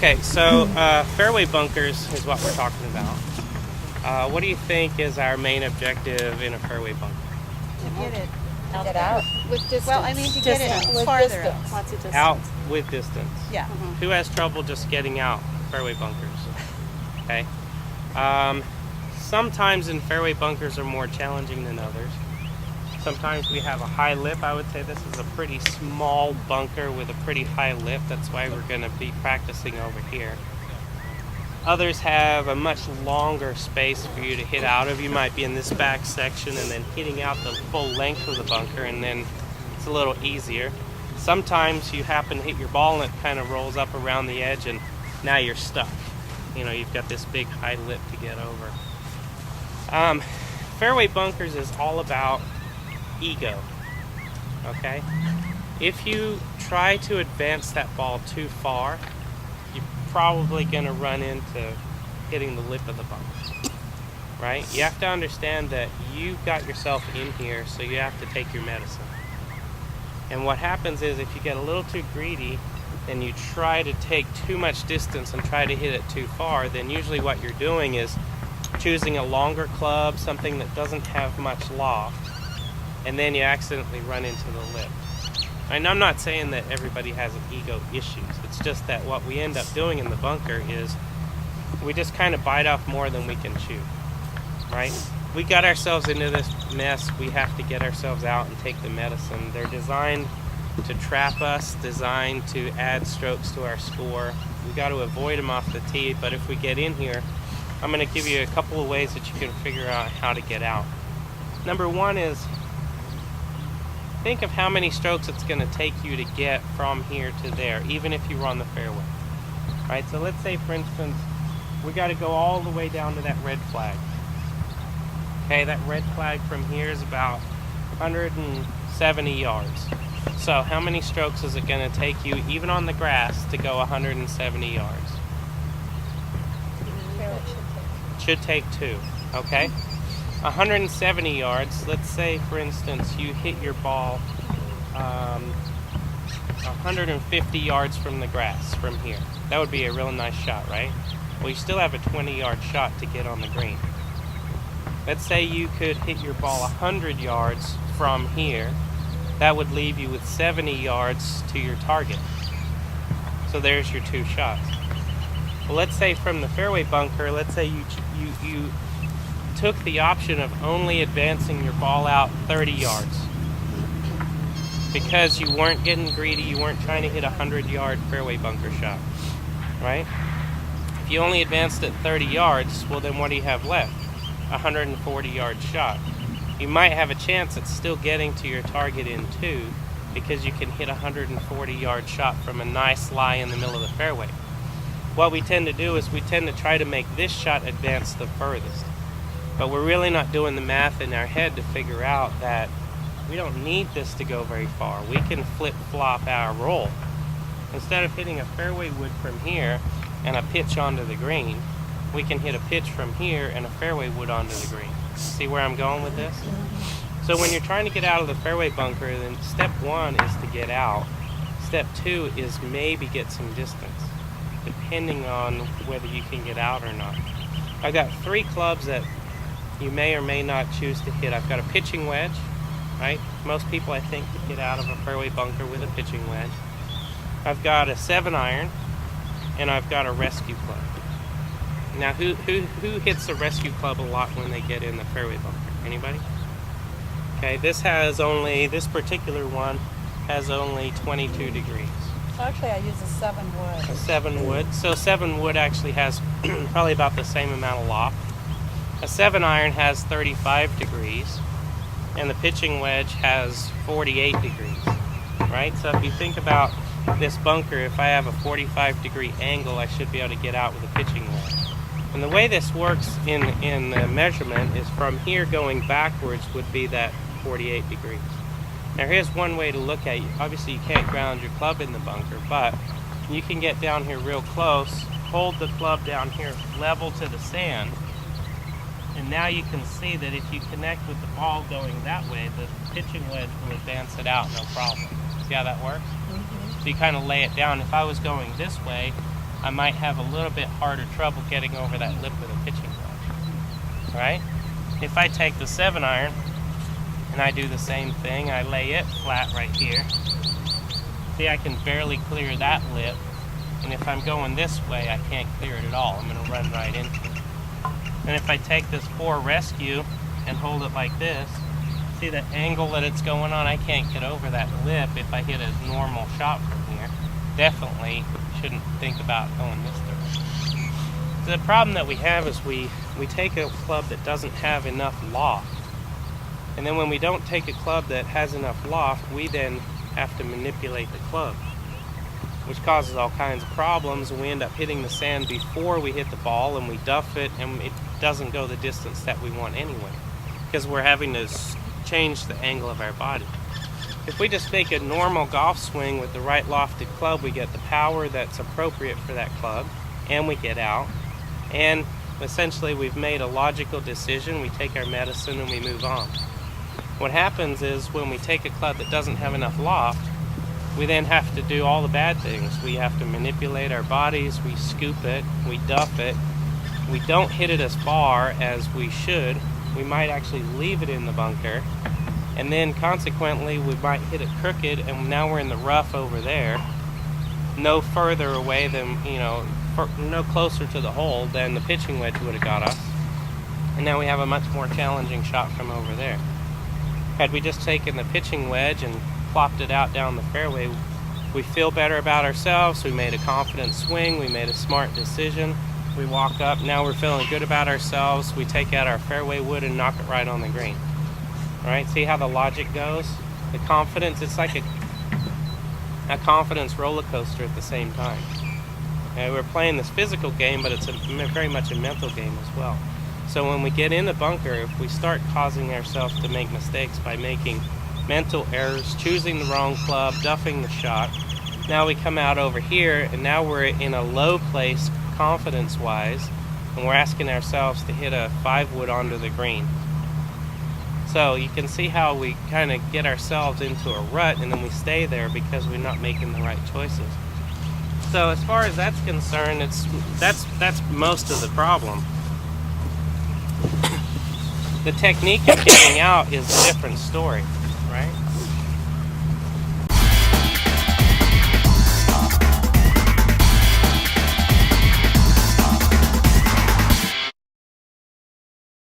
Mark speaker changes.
Speaker 1: Okay, so fairway bunkers is what we're talking about. What do you think is our main objective in a fairway bunker?
Speaker 2: To get it
Speaker 3: Get out.
Speaker 2: with distance.
Speaker 3: Well, I mean, to get it
Speaker 2: With
Speaker 3: farther
Speaker 2: distance.
Speaker 3: out.
Speaker 2: Lots of distance.
Speaker 1: Out with distance.
Speaker 3: Yeah.
Speaker 1: Who has trouble just getting out fairway bunkers? Okay. Sometimes in fairway bunkers are more challenging than others. Sometimes we have a high lip. I would say this is a pretty small bunker with a pretty high lip. That's why we're going to be practicing over here. Others have a much longer space for you to hit out of. You might be in this back section and then hitting out the full length of the bunker, and then it's a little easier. Sometimes you happen to hit your ball and it kind of rolls up around the edge and now you're stuck. You know, you've got this big high lip to get over. Fairway bunkers is all about ego, okay? If you try to advance that ball too far, you're probably going to run into hitting the lip of the bunker, right? You have to understand that you got yourself in here, so you have to take your medicine. And what happens is if you get a little too greedy and you try to take too much distance and try to hit it too far, then usually what you're doing is choosing a longer club, something that doesn't have much loft, and then you accidentally run into the lip. And I'm not saying that everybody has ego issues. It's just that what we end up doing in the bunker is we just kind of bite off more than we can chew, right? We got ourselves into this mess. We have to get ourselves out and take the medicine. They're designed to trap us, designed to add strokes to our score. We got to avoid them off the tee, but if we get in here, I'm going to give you a couple of ways that you can figure out how to get out. Number one is think of how many strokes it's going to take you to get from here to there, even if you were on the fairway. Right? So let's say, for instance, we got to go all the way down to that red flag. Okay, that red flag from here is about 170 yards. So how many strokes is it going to take you, even on the grass, to go 170 yards? Should take 2, okay? 170 yards, let's say, for instance, you hit your ball 150 yards from the grass from here. That would be a real nice shot, right? Well, you still have a 20-yard shot to get on the green. Let's say you could hit your ball 100 yards from here. That would leave you with 70 yards to your target. So there's your 2 shots. Well, let's say from the fairway bunker, let's say you took the option of only advancing your ball out 30 yards because you weren't getting greedy, you weren't trying to hit a 100-yard fairway bunker shot, right? If you only advanced it 30 yards, well, then what do you have left? A 140-yard shot. You might have a chance at still getting to your target in 2 because you can hit a 140-yard shot from a nice lie in the middle of the fairway. What we tend to do is we tend to try to make this shot advance the furthest. But we're really not doing the math in our head to figure out that we don't need this to go very far. We can flip-flop our roll. Instead of hitting a fairway wood from here and a pitch onto the green, we can hit a pitch from here and a fairway wood onto the green. See where I'm going with this? So when you're trying to get out of the fairway bunker, then step 1 is to get out. Step 2 is maybe get some distance, depending on whether you can get out or not. I've got 3 clubs that you may or may not choose to hit. I've got a pitching wedge, right? Most people, I think, could get out of a fairway bunker with a pitching wedge. I've got a 7-iron, and I've got a rescue club. Now, who hits the rescue club a lot when they get in the fairway bunker? Anybody? Okay, this particular one has only 22 degrees.
Speaker 3: Actually, I use a 7 wood.
Speaker 1: A 7 wood. So 7 wood actually has probably about the same amount of loft. A 7-iron has 35 degrees, and the pitching wedge has 48 degrees, right? So if you think about this bunker, if I have a 45-degree angle, I should be able to get out with a pitching wedge. And the way this works in the measurement is from here going backwards would be that 48 degrees. Now here's one way to look at it. Obviously you can't ground your club in the bunker, but you can get down here real close, hold the club down here level to the sand, and now you can see that if you connect with the ball going that way, the pitching wedge will advance it out no problem. See how that works? Mm-hmm. So you kind of lay it down. If I was going this way, I might have a little bit harder trouble getting over that lip with a pitching wedge. Right? If I take the 7-iron and I do the same thing, I lay it flat right here. See, I can barely clear that lip, and if I'm going this way, I can't clear it at all. I'm going to run right into it. And if I take this 4 rescue and hold it like this, see the angle that it's going on? I can't get over that lip if I hit a normal shot from here. Definitely shouldn't think about going this direction. The problem that we have is we take a club that doesn't have enough loft. And then when we don't take a club that has enough loft, we then have to manipulate the club, which causes all kinds of problems, and we end up hitting the sand before we hit the ball, and we duff it, and it doesn't go the distance that we want anyway, because we're having to change the angle of our body. If we just make a normal golf swing with the right lofted club, we get the power that's appropriate for that club, and we get out, and essentially we've made a logical decision, we take our medicine, and we move on. What happens is when we take a club that doesn't have enough loft, we then have to do all the bad things. We have to manipulate our bodies, we scoop it, we duff it, we don't hit it as far as we should, we might actually leave it in the bunker, and then consequently we might hit it crooked, and now we're in the rough over there, no further away than, no closer to the hole than the pitching wedge would have got us, and now we have a much more challenging shot from over there. Had we just taken the pitching wedge and plopped it out down the fairway, we feel better about ourselves, we made a confident swing, we made a smart decision, we walk up, now we're feeling good about ourselves, we take out our fairway wood and knock it right on the green. Alright, see how the logic goes? The confidence, it's like a confidence roller coaster at the same time. We're playing this physical game, but it's very much a mental game as well. So when we get in the bunker, if we start causing ourselves to make mistakes by making mental errors, choosing the wrong club, duffing the shot, now we come out over here, and now we're in a low place confidence-wise, and we're asking ourselves to hit a 5-wood onto the green. So you can see how we kind of get ourselves into a rut, and then we stay there because we're not making the right choices. So as far as that's concerned, that's most of the problem. The technique of getting out is a different story.